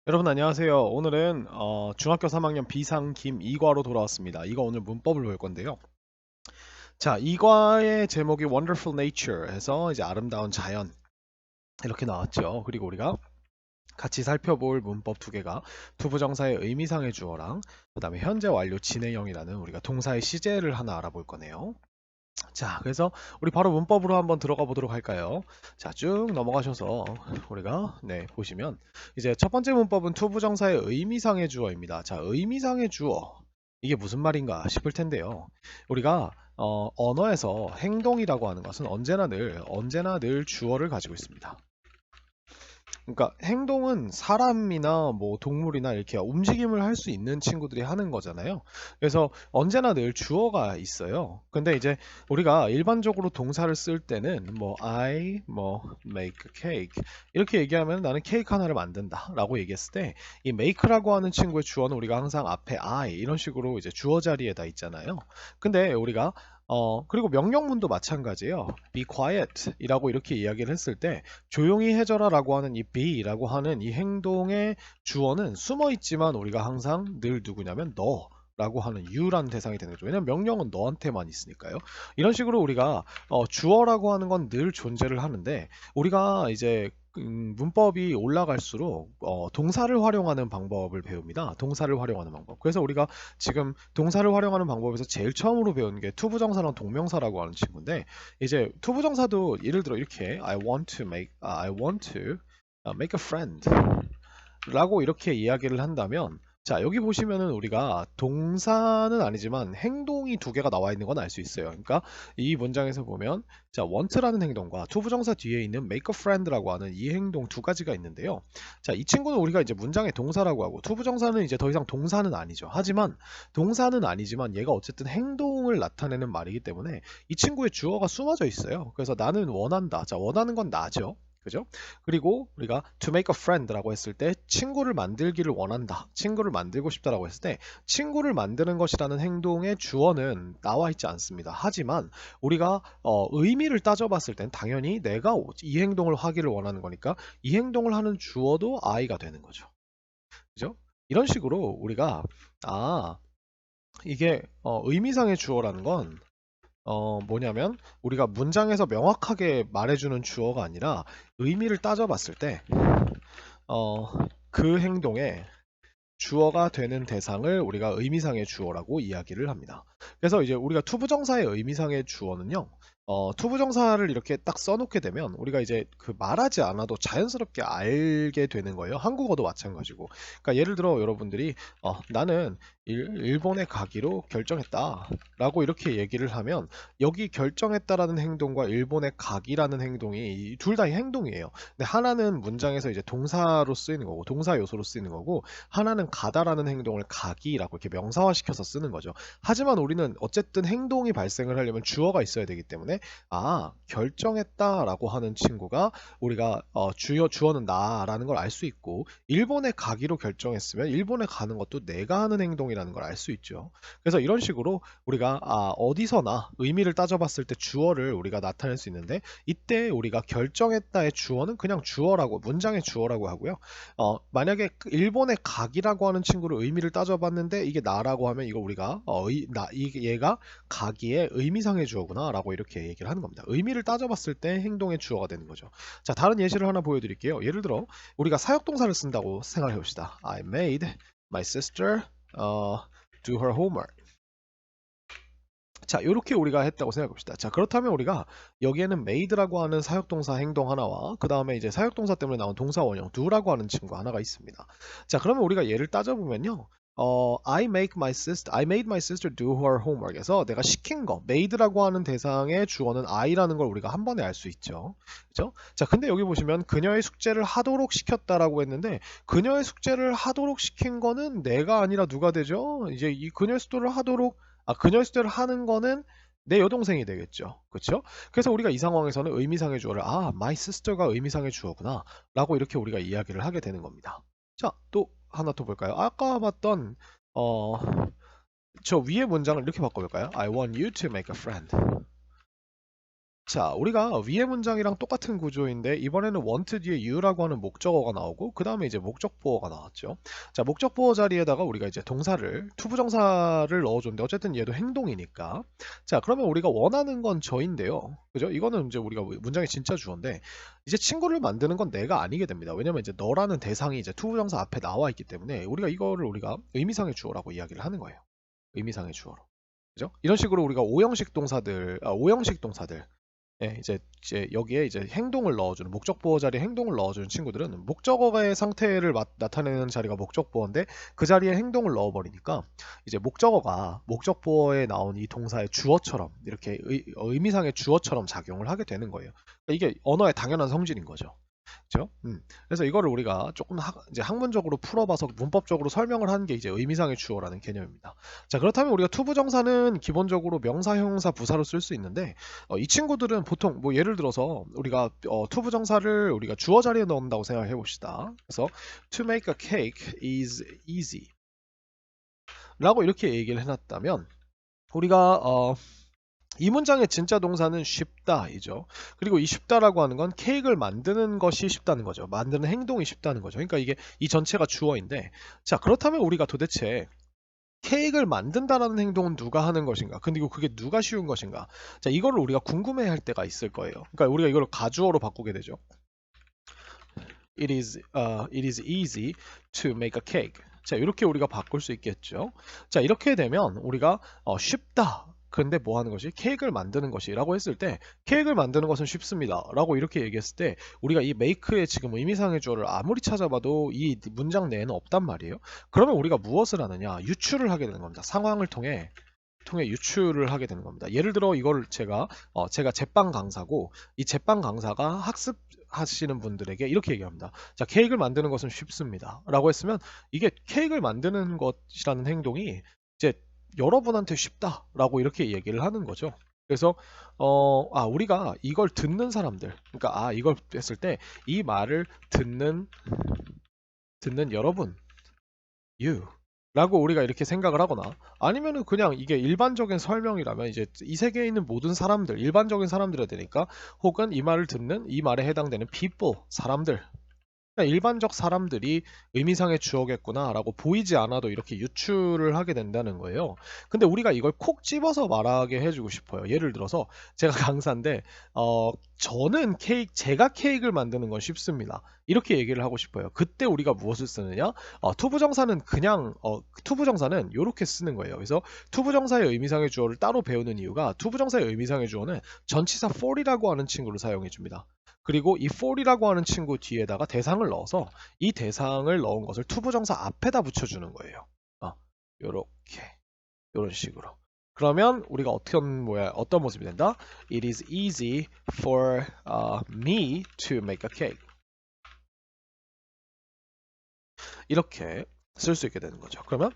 여러분 안녕하세요. 오늘은 중학교 3학년 비상 김 2과로 돌아왔습니다. 이거 오늘 문법을 볼 건데요. 자, 2과의 제목이 Wonderful Nature 해서 이제 아름다운 자연 이렇게 나왔죠. 그리고 우리가 같이 살펴볼 문법 두 개가 투부정사의 의미상의 주어랑 그다음에 현재 완료 진행형이라는 우리가 동사의 시제를 하나 알아볼 거네요. 자, 그래서 우리 바로 문법으로 한번 들어가 보도록 할까요? 자, 쭉 넘어가셔서 우리가 보시면 이제 첫 번째 문법은 투부정사의 의미상의 주어입니다. 자, 의미상의 주어 이게 무슨 말인가 싶을 텐데요. 우리가 언어에서 행동이라고 하는 것은 언제나 늘 주어를 가지고 있습니다. 그러니까 행동은 사람이나 뭐 동물이나 이렇게 움직임을 할 수 있는 친구들이 하는 거잖아요. 그래서 언제나 늘 주어가 있어요. 근데 이제 우리가 일반적으로 동사를 쓸 때는 뭐 I 뭐 make a cake 이렇게 얘기하면 나는 케이크 하나를 만든다라고 얘기했을 때 이 make라고 하는 친구의 주어는 우리가 항상 앞에 I 이런 식으로 이제 주어 자리에다 있잖아요. 근데 우리가 그리고 명령문도 마찬가지예요. be quiet 이라고 이렇게 이야기를 했을 때 조용히 해줘라 라고 하는 이 be라고 하는 이 행동의 주어는 숨어 있지만 우리가 항상 늘 누구냐면 너 라고 하는 you라는 대상이 되는 거죠. 왜냐면 명령은 너한테만 있으니까요. 이런 식으로 우리가 주어라고 하는 건 늘 존재를 하는데 우리가 이제 문법이 올라갈수록 동사를 활용하는 방법을 배웁니다. 동사를 활용하는 방법. 그래서 우리가 지금 동사를 활용하는 방법에서 제일 처음으로 배우는 게 투부정사랑 동명사라고 하는 친구인데 이제 투부정사도 예를 들어 이렇게 I want to make a friend 라고 이렇게 이야기를 한다면 자 여기 보시면은 우리가 동사는 아니지만 행동이 두 개가 나와 있는 건 알 수 있어요. 그러니까 이 문장에서 보면 자 want라는 행동과 투부정사 뒤에 있는 make a friend라고 하는 이 행동 두 가지가 있는데요. 자 이 친구는 우리가 이제 문장의 동사라고 하고 투부정사는 이제 더 이상 동사는 아니죠. 하지만 동사는 아니지만 얘가 어쨌든 행동을 나타내는 말이기 때문에 이 친구의 주어가 숨어져 있어요. 그래서 나는 원한다. 자 원하는 건 나죠. 그죠? 그리고 우리가 to make a friend라고 했을 때 친구를 만들기를 원한다. 친구를 만들고 싶다라고 했을 때 친구를 만드는 것이라는 행동의 주어는 나와 있지 않습니다. 하지만 우리가 의미를 따져봤을 땐 당연히 내가 이 행동을 하기를 원하는 거니까 이 행동을 하는 주어도 I가 되는 거죠. 그죠? 이런 식으로 우리가 아 이게 의미상의 주어라는 건 뭐냐면 우리가 문장에서 명확하게 말해주는 주어가 아니라 의미를 따져봤을 때 그 행동에 주어가 되는 대상을 우리가 의미상의 주어라고 이야기를 합니다. 그래서 이제 우리가 투부정사의 의미상의 주어는요. 투부정사를 이렇게 딱 써놓게 되면 우리가 이제 그 말하지 않아도 자연스럽게 알게 되는 거예요. 한국어도 마찬가지고. 그러니까 예를 들어 여러분들이 나는 일본에 가기로 결정했다 라고 이렇게 얘기를 하면 여기 결정했다라는 행동과 일본에 가기라는 행동이 둘 다 행동이에요. 근데 하나는 문장에서 이제 동사로 쓰이는 거고 동사 요소로 쓰이는 거고 하나는 가다라는 행동을 가기라고 이렇게 명사화시켜서 쓰는 거죠. 하지만 우리는 어쨌든 행동이 발생을 하려면 주어가 있어야 되기 때문에 결정했다라고 하는 친구가 우리가 주어는 나라는 걸 알 수 있고 일본에 가기로 결정했으면 일본에 가는 것도 내가 하는 행동이라는 걸 알 수 있죠. 그래서 이런 식으로 우리가 어디서나 의미를 따져봤을 때 주어를 우리가 나타낼 수 있는데 이때 우리가 결정했다의 주어는 그냥 주어라고 문장의 주어라고 하고요. 만약에 일본에 가기라고 하는 친구를 의미를 따져봤는데 이게 나라고 하면 이거 우리가 얘가 가기의 의미상의 주어구나라고 이렇게 얘기를 하는 겁니다. 의미를 따져봤을 때 행동의 주어가 되는 거죠. 자, 다른 예시를 하나 보여드릴게요. 예를 들어 우리가 사역동사를 쓴다고 생각해 봅시다. I made my sister do her homework. 자, 이렇게 우리가 했다고 생각해 봅시다. 자, 그렇다면 우리가 여기에는 made라고 하는 사역동사 행동 하나와 그 다음에 이제 사역동사 때문에 나온 동사 원형 do라고 하는 친구 하나가 있습니다. 자, 그러면 우리가 얘를 따져보면요. I made my sister do her homework에서 내가 시킨 거, made라고 하는 대상의 주어는 I라는 걸 우리가 한 번에 알 수 있죠. 그죠? 자, 근데 여기 보시면 그녀의 숙제를 하도록 시켰다라고 했는데 그녀의 숙제를 하도록 시킨 거는 내가 아니라 누가 되죠? 이제 이 그녀의 숙제를 하도록 그녀의 숙제를 하는 거는 내 여동생이 되겠죠. 그렇죠? 그래서 우리가 이 상황에서는 의미상의 주어를 my sister가 의미상의 주어구나 라고 이렇게 우리가 이야기를 하게 되는 겁니다. 자, 또 하나 더 볼까요? 아까 봤던 어, 저 위의 문장을 이렇게 바꿔볼까요? I want you to make a friend. 자, 우리가 위의 문장이랑 똑같은 구조인데 이번에는 want 뒤에 you라고 하는 목적어가 나오고 그 다음에 이제 목적보어가 나왔죠. 자, 목적보어 자리에다가 우리가 이제 동사를 투부정사를 넣어줬는데 어쨌든 얘도 행동이니까. 자, 그러면 우리가 원하는 건 저인데요. 그죠? 이거는 이제 우리가 문장의 진짜 주어인데 이제 친구를 만드는 건 내가 아니게 됩니다. 왜냐면 이제 너라는 대상이 이제 투부정사 앞에 나와 있기 때문에 우리가 이거를 우리가 의미상의 주어라고 이야기를 하는 거예요. 의미상의 주어로. 그죠? 이런 식으로 우리가 오형식 동사들 예, 이제 여기에 이제 행동을 넣어주는 목적보어 자리에 행동을 넣어주는 친구들은 목적어의 상태를 나타내는 자리가 목적보어인데 그 자리에 행동을 넣어버리니까 이제 목적어가 목적보어에 나온 이 동사의 주어처럼 이렇게 의미상의 주어처럼 작용을 하게 되는 거예요. 그러니까 이게 언어의 당연한 성질인 거죠. 그렇죠? 그래서 이거를 우리가 조금 이제 학문적으로 풀어봐서 문법적으로 설명을 하는 게 이제 의미상의 주어라는 개념입니다. 자, 그렇다면 우리가 투부정사는 기본적으로 명사, 형용사, 부사로 쓸 수 있는데 이 친구들은 보통 뭐 예를 들어서 우리가 투부정사를 우리가 주어 자리에 넣는다고 생각해 봅시다. 그래서 to make a cake is easy 라고 이렇게 얘기를 해놨다면 우리가 이 문장의 진짜 동사는 쉽다이죠. 그리고 이 쉽다라고 하는 건 케이크를 만드는 것이 쉽다는 거죠. 만드는 행동이 쉽다는 거죠. 그러니까 이게 이 전체가 주어인데, 자, 그렇다면 우리가 도대체 케이크를 만든다라는 행동은 누가 하는 것인가? 근데 그게 누가 쉬운 것인가? 자, 이거를 우리가 궁금해할 때가 있을 거예요. 그러니까 우리가 이걸 가주어로 바꾸게 되죠. It is easy to make a cake. 자, 이렇게 우리가 바꿀 수 있겠죠. 자, 이렇게 되면 우리가 쉽다. 근데 뭐 하는 것이? 케이크를 만드는 것이라고 했을 때 케이크를 만드는 것은 쉽습니다. 라고 이렇게 얘기했을 때 우리가 이 make의 지금 의미상의 주어를 아무리 찾아봐도 이 문장 내에는 없단 말이에요. 그러면 우리가 무엇을 하느냐? 유추를 하게 되는 겁니다. 상황을 통해 유추를 하게 되는 겁니다. 예를 들어 이걸 제가 제빵 강사고 이 제빵 강사가 학습하시는 분들에게 이렇게 얘기합니다. 자, 케이크를 만드는 것은 쉽습니다. 라고 했으면 이게 케이크를 만드는 것이라는 행동이 이제 여러분한테 쉽다라고 이렇게 얘기를 하는 거죠. 그래서 우리가 이걸 듣는 사람들, 그러니까 이걸 했을 때 이 말을 듣는 여러분, you 라고 우리가 이렇게 생각을 하거나 아니면은 그냥 이게 일반적인 설명이라면 이제 이 세계에 있는 모든 사람들, 일반적인 사람들이 되니까 혹은 이 말을 듣는 이 말에 해당되는 people, 사람들 그러니까 일반적 사람들이 의미상의 주어겠구나라고 보이지 않아도 이렇게 유추를 하게 된다는 거예요. 근데 우리가 이걸 콕 집어서 말하게 해주고 싶어요. 예를 들어서 제가 강사인데 제가 케이크를 만드는 건 쉽습니다. 이렇게 얘기를 하고 싶어요. 그때 우리가 무엇을 쓰느냐? 투부정사는 이렇게 쓰는 거예요. 그래서 투부정사의 의미상의 주어를 따로 배우는 이유가 투부정사의 의미상의 주어는 전치사 for이라고 하는 친구를 사용해 줍니다. 그리고 이 for이라고 하는 친구 뒤에다가 대상을 넣어서 이 대상을 넣은 것을 투부정사 앞에다 붙여주는 거예요. 요렇게 요런 식으로. 그러면 우리가 어떤 모습이 된다? It is easy for me to make a cake. 이렇게 쓸 수 있게 되는 거죠. 그러면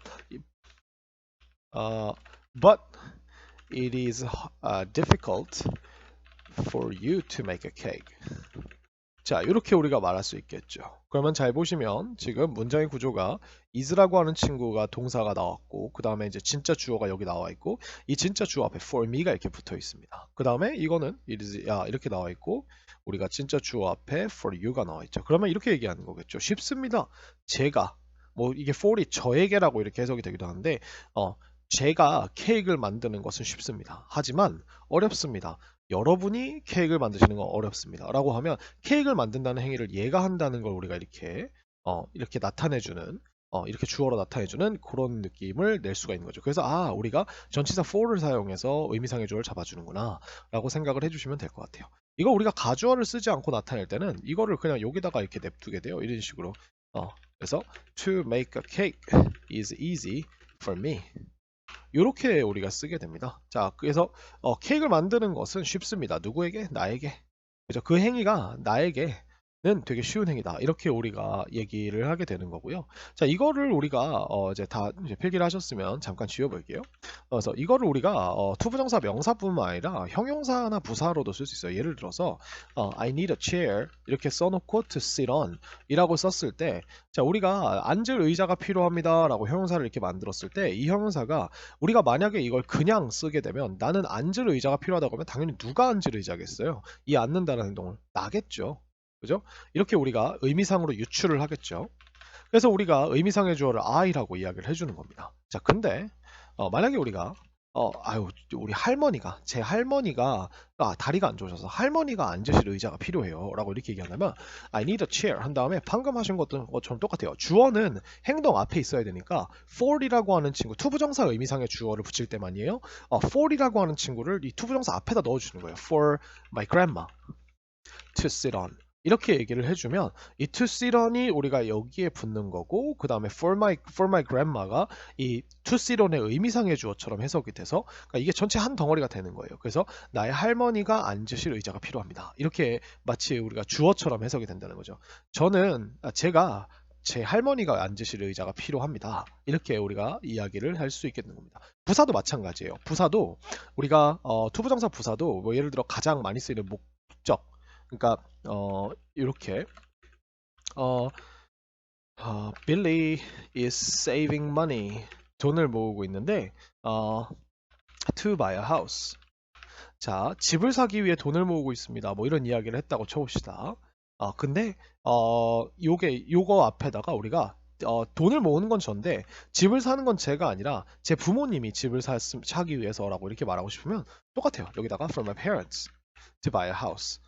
but it is difficult for you to make a cake. 자, 이렇게 우리가 말할 수 있겠죠. 그러면 잘 보시면 지금 문장의 구조가 is라고 하는 친구가 동사가 나왔고 그 다음에 이제 진짜 주어가 여기 나와 있고 이 진짜 주어 앞에 for me가 이렇게 붙어 있습니다. 그 다음에 이거는 it is 이렇게 나와 있고 우리가 진짜 주어 앞에 for you가 나와 있죠. 그러면 이렇게 얘기하는 거겠죠. 쉽습니다. 제가 뭐 이게 for이 저에게라고 이렇게 해석이 되기도 하는데 제가 케이크를 만드는 것은 쉽습니다. 하지만 어렵습니다. 여러분이 케이크를 만드시는 건 어렵습니다. 라고 하면 케이크를 만든다는 행위를 얘가 한다는 걸 우리가 이렇게 나타내주는 이렇게 주어로 나타내주는 그런 느낌을 낼 수가 있는 거죠. 그래서 우리가 전치사 for를 사용해서 의미상의 주어를 잡아주는구나 라고 생각을 해주시면 될 것 같아요. 이거 우리가 가주어를 쓰지 않고 나타낼 때는 이거를 그냥 여기다가 이렇게 냅두게 돼요. 이런 식으로 그래서 to make a cake is easy for me 이렇게 우리가 쓰게 됩니다. 자, 그래서 케이크를 만드는 것은 쉽습니다. 누구에게? 나에게. 그죠? 그 행위가 나에게 되게 쉬운 행위다. 이렇게 우리가 얘기를 하게 되는 거고요. 자, 이거를 우리가 이제 다 이제 필기를 하셨으면 잠깐 지워볼게요. 그래서 이거를 우리가 투부정사 명사뿐만 아니라 형용사나 부사로도 쓸 수 있어요. 예를 들어서 I need a chair 이렇게 써놓고 to sit on 이라고 썼을 때, 자, 우리가 앉을 의자가 필요합니다라고 형용사를 이렇게 만들었을 때 이 형용사가 우리가 만약에 이걸 그냥 쓰게 되면 나는 앉을 의자가 필요하다고 하면 당연히 누가 앉을 의자겠어요? 이 앉는다는 행동을 나겠죠. 그죠? 이렇게 우리가 의미상으로 유추를 하겠죠. 그래서 우리가 의미상의 주어를 I라고 이야기를 해주는 겁니다. 자, 근데 만약에 우리가 아유, 우리 할머니가, 제 할머니가 다리가 안 좋으셔서 할머니가 앉으실 의자가 필요해요 라고 이렇게 얘기한다면 I need a chair 한 다음에 방금 하신 것처럼 똑같아요. 주어는 행동 앞에 있어야 되니까 for이라고 하는 친구, 투부정사 의미상의 주어를 붙일 때만이에요. for이라고 하는 친구를 이 투부정사 앞에다 넣어주는 거예요. For my grandma to sit on 이렇게 얘기를 해주면 이 to sit on이 우리가 여기에 붙는 거고, 그 다음에 for my grandma가 이 to sit on의 의미상의 주어처럼 해석이 돼서 그러니까 이게 전체 한 덩어리가 되는 거예요. 그래서 나의 할머니가 앉으실 의자가 필요합니다. 이렇게 마치 우리가 주어처럼 해석이 된다는 거죠. 제가 제 할머니가 앉으실 의자가 필요합니다. 이렇게 우리가 이야기를 할 수 있겠는 겁니다. 부사도 마찬가지예요. 부사도 우리가 투부정사 부사도 뭐 예를 들어 가장 많이 쓰이는 목적, 그러니까 이렇게 어, Billy is saving money 돈을 모으고 있는데 to buy a house. 자, 집을 사기 위해 돈을 모으고 있습니다. 뭐 이런 이야기를 했다고 쳐봅시다. 근데 요거 앞에다가 우리가 돈을 모으는 건 전데 집을 사는 건 제가 아니라 제 부모님이 집을 사기 위해서라고 이렇게 말하고 싶으면 똑같아요. 여기다가 from my parents to buy a house.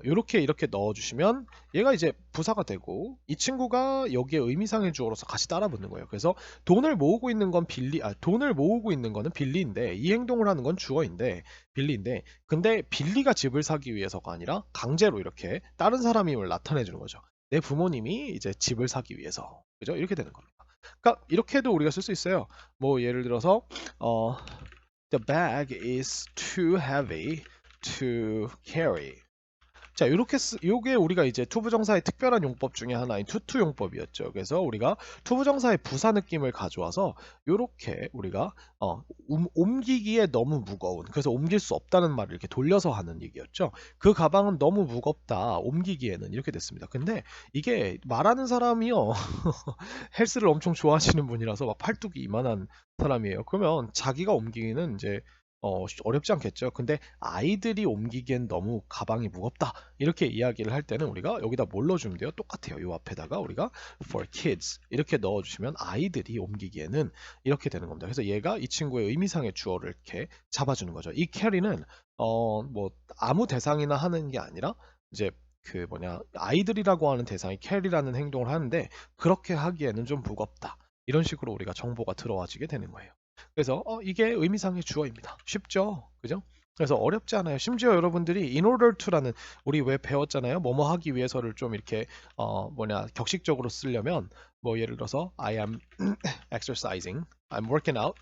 이렇게 넣어주시면 얘가 이제 부사가 되고 이 친구가 여기에 의미상의 주어로서 같이 따라 붙는 거예요. 그래서 돈을 모으고 있는 건 돈을 모으고 있는 거는 빌리인데 이 행동을 하는 건 주어인데 빌리인데, 근데 빌리가 집을 사기 위해서가 아니라 강제로 이렇게 다른 사람임을 나타내 주는 거죠. 내 부모님이 이제 집을 사기 위해서. 그죠? 이렇게 되는 겁니다. 그러니까 이렇게도 우리가 쓸 수 있어요. 뭐 예를 들어서 the bag is too heavy to carry. 자, 요게 우리가 이제 투부정사의 특별한 용법 중에 하나인 투투 용법이었죠. 그래서 우리가 투부정사의 부사 느낌을 가져와서 요렇게 우리가 옮기기에 너무 무거운, 그래서 옮길 수 없다는 말을 이렇게 돌려서 하는 얘기였죠. 그 가방은 너무 무겁다, 옮기기에는, 이렇게 됐습니다. 근데 이게 말하는 사람이요 헬스를 엄청 좋아하시는 분이라서 막 팔뚝이 이만한 사람이에요. 그러면 자기가 옮기기는 이제 어렵지 않겠죠. 근데 아이들이 옮기기엔 너무 가방이 무겁다 이렇게 이야기를 할 때는 우리가 여기다 뭘 넣어주면 돼요? 똑같아요. 이 앞에다가 우리가 for kids 이렇게 넣어주시면 아이들이 옮기기에는 이렇게 되는 겁니다. 그래서 얘가 이 친구의 의미상의 주어를 이렇게 잡아주는 거죠. 이 캐리는 뭐 아무 대상이나 하는 게 아니라 이제 그 아이들이라고 하는 대상이 캐리라는 행동을 하는데 그렇게 하기에는 좀 무겁다. 이런 식으로 우리가 정보가 들어와지게 되는 거예요. 그래서 이게 의미상의 주어입니다. 쉽죠? 그죠? 그래서 어렵지 않아요. 심지어 여러분들이 in order to라는 우리 왜 배웠잖아요. 뭐뭐 하기 위해서를 좀 이렇게 격식적으로 쓰려면 뭐 예를 들어서 I am exercising, I'm working out.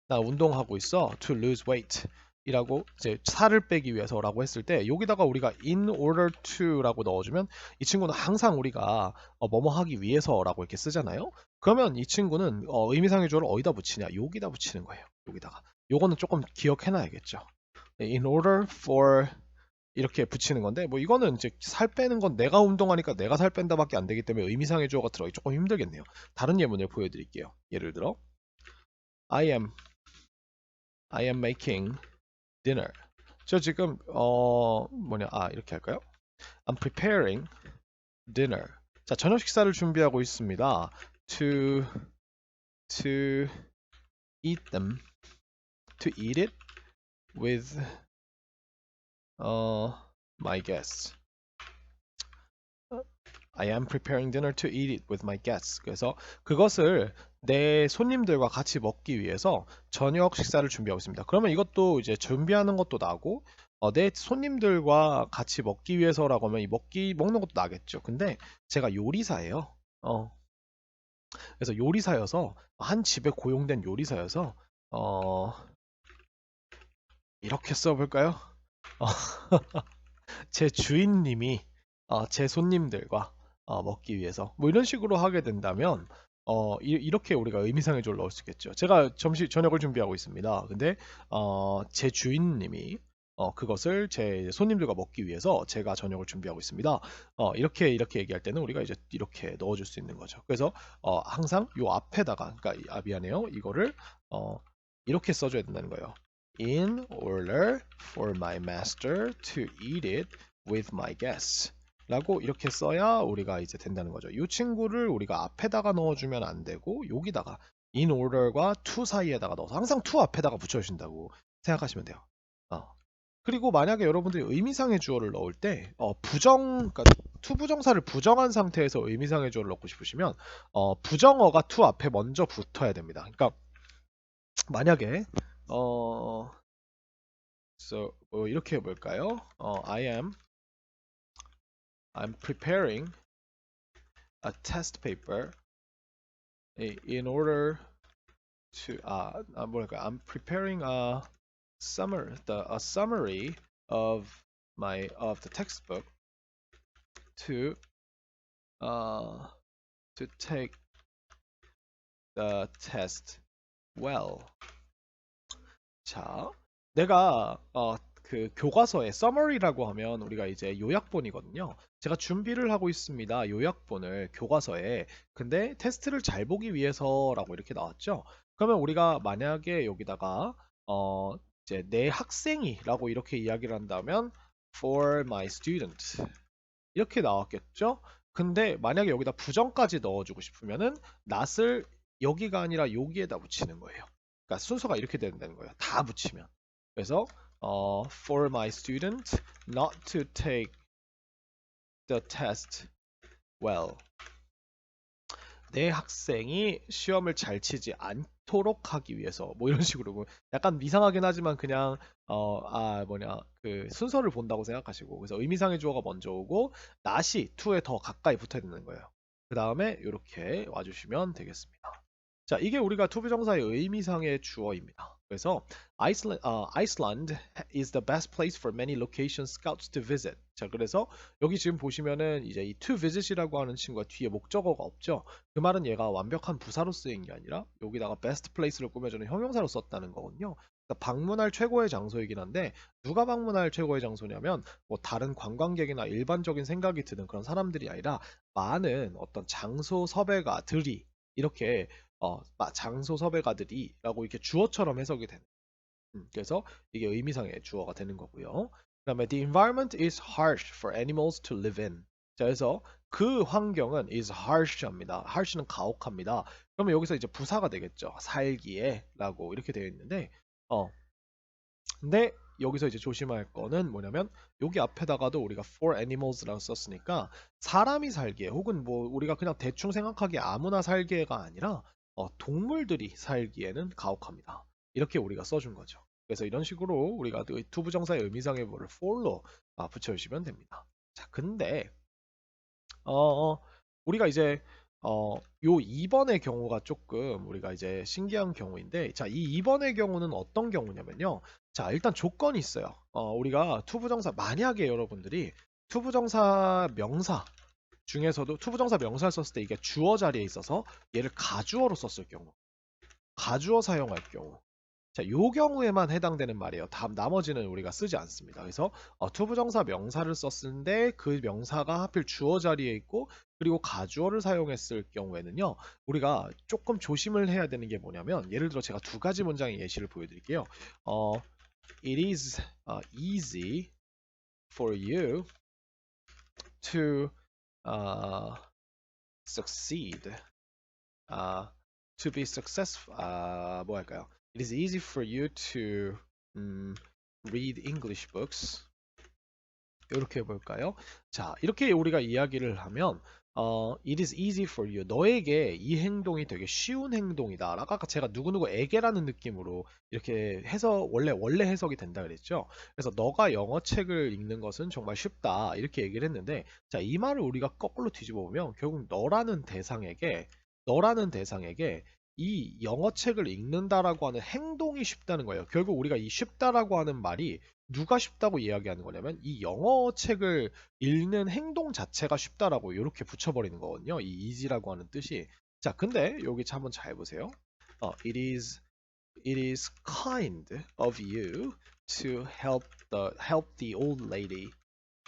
나 운동하고 있어. To lose weight. 이라고 이제 살을 빼기 위해서라고 했을 때 여기다가 우리가 in order to라고 넣어주면 이 친구는 항상 우리가 뭐뭐 하기 위해서라고 이렇게 쓰잖아요. 그러면 이 친구는 의미상의 주어를 어디다 붙이냐? 여기다 붙이는 거예요. 여기다가. 요거는 조금 기억해놔야겠죠. In order for 이렇게 붙이는 건데 뭐 이거는 이제 살 빼는 건 내가 운동하니까 내가 살 뺀다밖에 안 되기 때문에 의미상의 주어가 들어가기 조금 힘들겠네요. 다른 예문을 보여드릴게요. 예를 들어 I am making dinner. 저 지금 이렇게 할까요? I'm preparing dinner. 자, 저녁 식사를 준비하고 있습니다. To eat them. To eat it with my guests. I am preparing dinner to eat it with my guests. 그래서 그것을 내 손님들과 같이 먹기 위해서 저녁 식사를 준비하고 있습니다. 그러면 이것도 이제 준비하는 것도 나고 내 손님들과 같이 먹기 위해서라고 하면 먹는 것도 나겠죠. 근데 제가 요리사예요. 그래서 요리사여서 한 집에 고용된 요리사여서 이렇게 써볼까요? 제 주인님이 제 손님들과 먹기 위해서 뭐 이런 식으로 하게 된다면 이렇게 우리가 의미상의 조를 넣을 수 있겠죠. 제가 저녁을 준비하고 있습니다. 근데 제 주인님이 그것을 제 손님들과 먹기 위해서 제가 저녁을 준비하고 있습니다. 이렇게 얘기할 때는 우리가 이제 이렇게 넣어줄 수 있는 거죠. 그래서 항상 요 앞에다가, 그러니까 미안해요. 이거를 이렇게 써줘야 된다는 거예요. In order for my master to eat it with my guests. 라고 이렇게 써야 우리가 이제 된다는 거죠. 이 친구를 우리가 앞에다가 넣어주면 안 되고 여기다가 in order과 to 사이에다가 넣어서 항상 to 앞에다가 붙여주신다고 생각하시면 돼요. 그리고 만약에 여러분들이 의미상의 주어를 넣을 때 그러니까 to 부정사를 부정한 상태에서 의미상의 주어를 넣고 싶으시면 부정어가 to 앞에 먼저 붙어야 됩니다. 그러니까 만약에 이렇게 해볼까요? I'm preparing a test paper in order to I'm preparing a summary of the textbook to take the test well. 자, 내가 그 교과서에 summary라고 하면 우리가 이제 요약본이거든요. 제가 준비를 하고 있습니다. 요약본을 교과서에. 근데 테스트를 잘 보기 위해서라고 이렇게 나왔죠. 그러면 우리가 만약에 여기다가 이제 내 학생이라고 이렇게 이야기를 한다면 for my student 이렇게 나왔겠죠. 근데 만약에 여기다 부정까지 넣어주고 싶으면은 not을 여기가 아니라 여기에다 붙이는 거예요. 그러니까 순서가 이렇게 된다는 거예요. 다 붙이면. 그래서 for my student not to take the test well. 내 학생이 시험을 잘 치지 않도록 하기 위해서 뭐 이런 식으로 약간 이상하긴 하지만 그냥 그 순서를 본다고 생각하시고 그래서 의미상의 주어가 먼저 오고 not이 to에 더 가까이 붙어야 되는 거예요. 그 다음에 이렇게 와주시면 되겠습니다. 자, 이게 우리가 투부정사의 의미상의 주어입니다. 그래서 Iceland is the best place for many location scouts to visit. 자, 그래서 여기 지금 보시면은 이제 이 to visit이라고 하는 친구가 뒤에 목적어가 없죠. 그 말은 얘가 완벽한 부사로 쓰인 게 아니라 여기다가 best place를 꾸며주는 형용사로 썼다는 거거든요. 그러니까 방문할 최고의 장소이긴 한데 누가 방문할 최고의 장소냐면 뭐 다른 관광객이나 일반적인 생각이 드는 그런 사람들이 아니라 많은 어떤 장소 섭외가들이 이렇게 장소 섭외가들이라고 이렇게 주어처럼 해석이 되는. 그래서 이게 의미상의 주어가 되는 거고요. 그다음에 the environment is harsh for animals to live in. 자, 그래서 그 환경은 is harsh합니다. harsh는 가혹합니다. 그러면 여기서 이제 부사가 되겠죠. 살기에라고 이렇게 되어 있는데 근데 여기서 이제 조심할 거는 뭐냐면 여기 앞에다가도 우리가 for animals라고 썼으니까 사람이 살기에 혹은 뭐 우리가 그냥 대충 생각하기에 아무나 살기에가 아니라 동물들이 살기에는 가혹합니다. 이렇게 우리가 써준 거죠. 그래서 이런 식으로 우리가 투부정사의 의미상의 뭐를 for로 붙여주시면 됩니다. 자, 근데 우리가 이제 요 2번의 경우가 조금 우리가 이제 신기한 경우인데 자, 이 2번의 경우는 어떤 경우냐면요. 자, 일단 조건이 있어요. 우리가 투부정사 만약에 여러분들이 투부정사 명사 중에서도 투부정사 명사를 썼을 때 이게 주어 자리에 있어서 얘를 가주어로 썼을 경우 가주어 사용할 경우 자, 요 경우에만 해당되는 말이에요. 나머지는 우리가 쓰지 않습니다. 그래서 투부정사 명사를 썼는데 그 명사가 하필 주어 자리에 있고 그리고 가주어를 사용했을 경우에는요. 우리가 조금 조심을 해야 되는 게 뭐냐면 예를 들어 제가 두 가지 문장의 예시를 보여드릴게요. It is easy for you to succeed. To be successful. 뭐 할까요? It is easy for you to read English books. 이렇게 해볼까요? 자, 이렇게 우리가 이야기를 하면 It is easy for you. 너에게 이 행동이 되게 쉬운 행동이다. 아까 제가 누구누구에게라는 느낌으로 이렇게 해서 원래 해석이 된다 그랬죠. 그래서 너가 영어 책을 읽는 것은 정말 쉽다. 이렇게 얘기를 했는데 자, 이 말을 우리가 거꾸로 뒤집어 보면 결국 너라는 대상에게 이 영어 책을 읽는다라고 하는 행동이 쉽다는 거예요. 결국 우리가 이 쉽다라고 하는 말이 누가 쉽다고 이야기하는 거냐면 이 영어 책을 읽는 행동 자체가 쉽다라고 이렇게 붙여버리는 거거든요. 이 easy라고 하는 뜻이. 자, 근데 여기 한번 잘 보세요. It is kind of you to help the old lady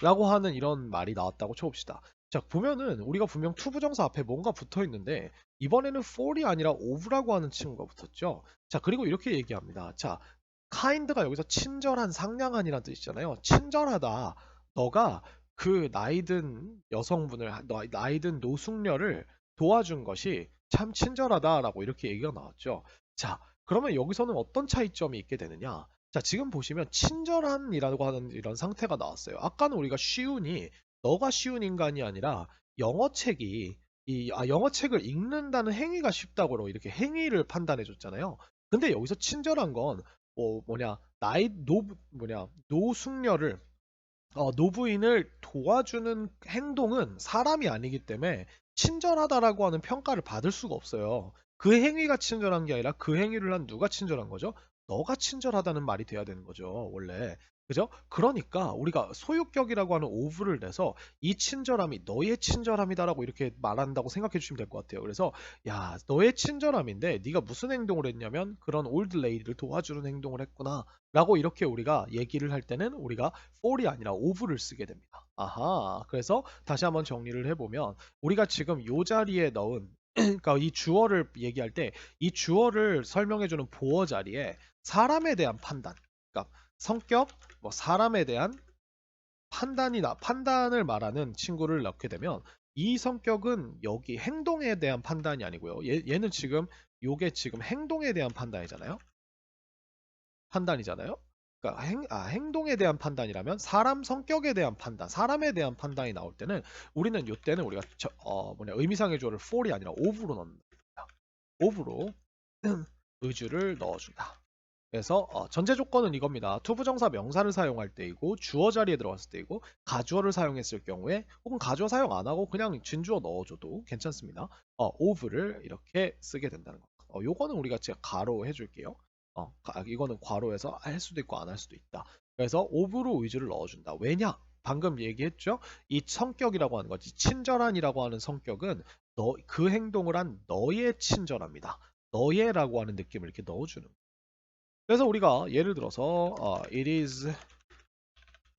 라고 하는 이런 말이 나왔다고 쳐봅시다. 자, 보면은 우리가 분명 투부정사 앞에 뭔가 붙어 있는데 이번에는 for이 아니라 of라고 하는 친구가 붙었죠. 자, 그리고 이렇게 얘기합니다. 자, kind가 여기서 친절한, 상냥한이라는 뜻이잖아요. 친절하다. 너가 그 나이든 여성분을, 나이든 노숙녀를 도와준 것이 참 친절하다라고 이렇게 얘기가 나왔죠. 자, 그러면 여기서는 어떤 차이점이 있게 되느냐? 자, 지금 보시면 친절한이라고 하는 이런 상태가 나왔어요. 아까는 우리가 쉬운이 너가 쉬운 인간이 아니라 영어책이 영어책을 읽는다는 행위가 쉽다고 이렇게 행위를 판단해 줬잖아요. 근데 여기서 친절한 건 노숙녀를 노부인을 도와주는 행동은 사람이 아니기 때문에 친절하다라고 하는 평가를 받을 수가 없어요. 그 행위가 친절한 게 아니라 그 행위를 한 누가 친절한 거죠? 너가 친절하다는 말이 돼야 되는 거죠, 원래. 그죠? 그러니까 우리가 소유격이라고 하는 오브를 내서 이 친절함이 너의 친절함이다라고 이렇게 말한다고 생각해 주시면 될 것 같아요. 그래서 야, 너의 친절함인데 네가 무슨 행동을 했냐면 그런 올드 레이디를 도와주는 행동을 했구나. 라고 이렇게 우리가 얘기를 할 때는 우리가 for이 아니라 of를 쓰게 됩니다. 아하. 그래서 다시 한번 정리를 해보면 우리가 지금 요 자리에 넣은 그러니까 이 주어를 얘기할 때 이 주어를 설명해주는 보어 자리에 사람에 대한 판단, 그러니까 성격, 뭐 사람에 대한 판단을 말하는 친구를 넣게 되면 이 성격은 여기 행동에 대한 판단이 아니고요. 얘는 지금 요게 지금 행동에 대한 판단이잖아요. 그러니까 행동에 대한 판단이라면 사람 성격에 대한 판단, 사람에 대한 판단이 나올 때는 우리는 이때는 우리가 의미상의 조를 for이 아니라 of로 넣는다. of로 의주를 넣어준다. 그래서 전제 조건은 이겁니다. 투부정사 명사를 사용할 때이고 주어 자리에 들어갔을 때이고 가주어를 사용했을 경우에 혹은 가주어 사용 안 하고 그냥 진주어 넣어줘도 괜찮습니다. of를 이렇게 쓰게 된다는 거. 요거는 우리가 제가 가로 해줄게요. 이거는 괄호에서 할 수도 있고 안 할 수도 있다. 그래서 of로 의주를 넣어준다. 왜냐? 방금 얘기했죠? 이 성격이라고 하는 거지. 친절한이라고 하는 성격은 그 행동을 한 너의 친절합니다. 너의라고 하는 느낌을 이렇게 넣어주는 거예요. 그래서 우리가 예를 들어서 it is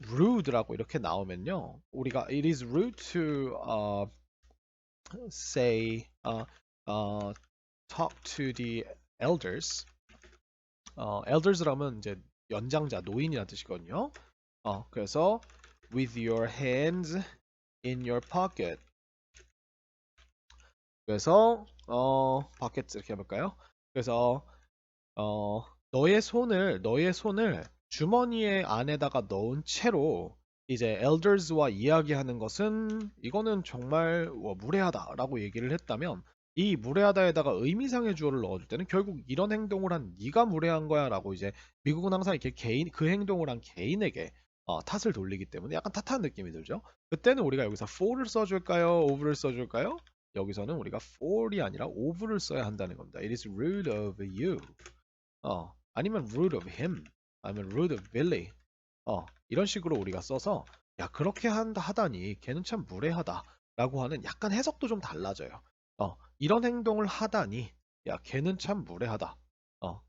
rude라고 이렇게 나오면요. 우리가 it is rude to say talk to the elders. elders라면 이제 연장자, 노인이라는 뜻이거든요. 그래서 with your hands in your pocket. 그래서 pocket 이렇게 해볼까요? 그래서 너의 손을 주머니에 안에다가 넣은 채로 이제 elders와 이야기하는 것은 이거는 정말 무례하다라고 얘기를 했다면 이 무례하다에다가 의미상의 주어를 넣어줄 때는 결국 이런 행동을 한 네가 무례한 거야라고 이제 미국은 항상 이렇게 그 행동을 한 개인에게 탓을 돌리기 때문에 약간 탓하는 느낌이 들죠. 그때는 우리가 여기서 for를 써줄까요? of를 써줄까요? 여기서는 우리가 for이 아니라 of를 써야 한다는 겁니다. It is rude of you. 아니면 rude of him, 아니면 rude of Billy. 이런 식으로 우리가 써서 야 그렇게 하다니 걔는 참 무례하다 라고 하는 약간 해석도 좀 달라져요. 이런 행동을 하다니 야 걔는 참 무례하다.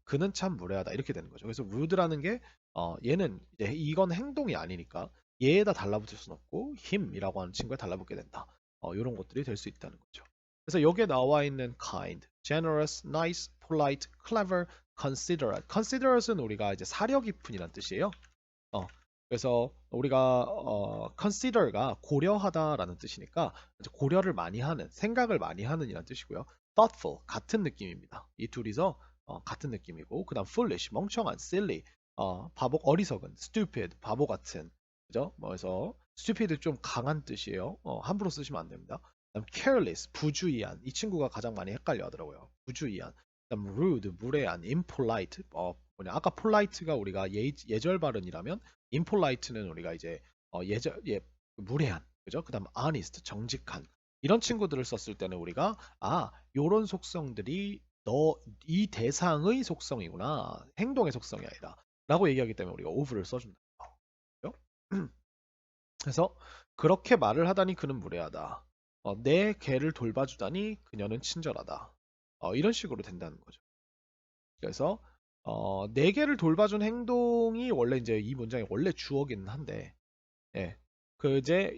그는 참 무례하다 이렇게 되는 거죠. 그래서 rude라는 게 얘는 이제 이건 행동이 아니니까 얘에다 달라붙을 수는 없고 him이라고 하는 친구에 달라붙게 된다. 이런 것들이 될 수 있다는 거죠. 그래서 여기에 나와 있는 kind, generous, nice, polite, clever, considerate. considerate은 우리가 이제 사려 깊은이란 뜻이에요. 그래서 우리가 consider가 고려하다라는 뜻이니까 이제 고려를 많이 하는, 생각을 많이 하는 이란 뜻이고요. thoughtful 같은 느낌입니다. 이 둘이서 같은 느낌이고, 그다음 foolish 멍청한, silly 바보 어리석은, stupid 바보 같은, 그죠? 그래서 stupid 좀 강한 뜻이에요. 함부로 쓰시면 안 됩니다. 그다음 careless 부주의한, 이 친구가 가장 많이 헷갈려 하더라고요. 부주의한. 그다음 rude 무례한, impolite 아까 polite가 우리가 예절 발음이라면 impolite는 우리가 이제 무례한, 그죠? 그다음 honest 정직한 이런 친구들을 썼을 때는 우리가 요런 속성들이 이 대상의 속성이구나, 행동의 속성이 아니라 라고 얘기하기 때문에 우리가 of를 써준다. 그래서 그렇게 말을 하다니 그는 무례하다. 내 개를 돌봐주다니 그녀는 친절하다. 이런 식으로 된다는 거죠. 그래서 내 개를 돌봐준 행동이 원래 이제 이 문장의 원래 주어기는 한데, 예, 그 이제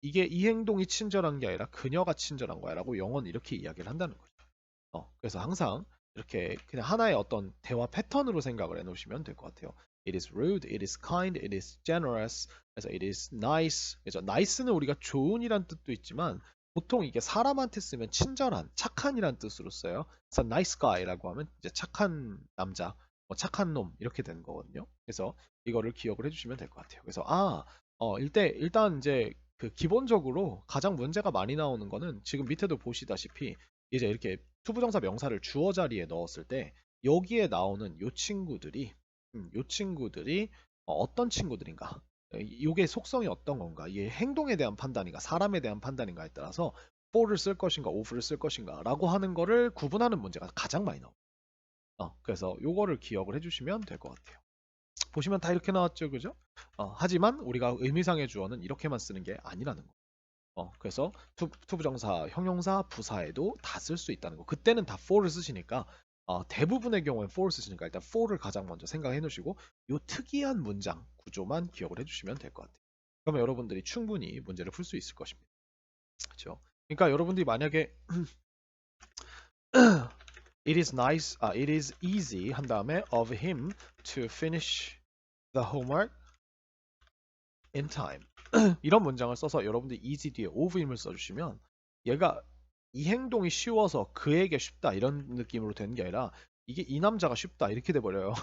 이게 이 행동이 친절한 게 아니라 그녀가 친절한 거야라고 영어는 이렇게 이야기를 한다는 거죠. 그래서 항상 이렇게 그냥 하나의 어떤 대화 패턴으로 생각을 해놓으시면 될 것 같아요. It is rude, it is kind, it is generous. 그래서 it is nice. 그래서 nice는 우리가 좋은이란 뜻도 있지만 보통 이게 사람한테 쓰면 친절한, 착한이란 뜻으로 써요. 그래서 nice guy라고 하면 이제 착한 남자, 뭐 착한 놈 이렇게 되는 거거든요. 그래서 이거를 기억을 해주시면 될 것 같아요. 그래서 일단 이제 그 기본적으로 가장 문제가 많이 나오는 거는 지금 밑에도 보시다시피 이제 이렇게 투부정사 명사를 주어 자리에 넣었을 때 여기에 나오는 요 친구들이 어떤 친구들인가? 이게 속성이 어떤 건가? 이게 행동에 대한 판단인가? 사람에 대한 판단인가에 따라서 for를 쓸 것인가, of를 쓸 것인가라고 하는 거를 구분하는 문제가 가장 많이 나옵니다. 그래서 요거를 기억을 해주시면 될 것 같아요. 보시면 다 이렇게 나왔죠, 그죠? 하지만 우리가 의미상의 주어는 이렇게만 쓰는 게 아니라는 거. 그래서 투부정사, 형용사, 부사에도 다 쓸 수 있다는 거. 그때는 다 for를 쓰시니까 대부분의 경우엔 for를 쓰시니까 일단 for를 가장 먼저 생각해 놓으시고 요 특이한 문장 구조만 기억을 해주시면 될 것 같아요. 그러면 여러분들이 충분히 문제를 풀 수 있을 것입니다. 그렇죠? 그러니까 여러분들이 만약에 it is easy 한 다음에 of him to finish the homework in time. 이런 문장을 써서 여러분들이 easy 뒤에 of 힘을 써주시면 얘가 이 행동이 쉬워서 그에게 쉽다 이런 느낌으로 되는 게 아니라 이게 이 남자가 쉽다 이렇게 돼버려요.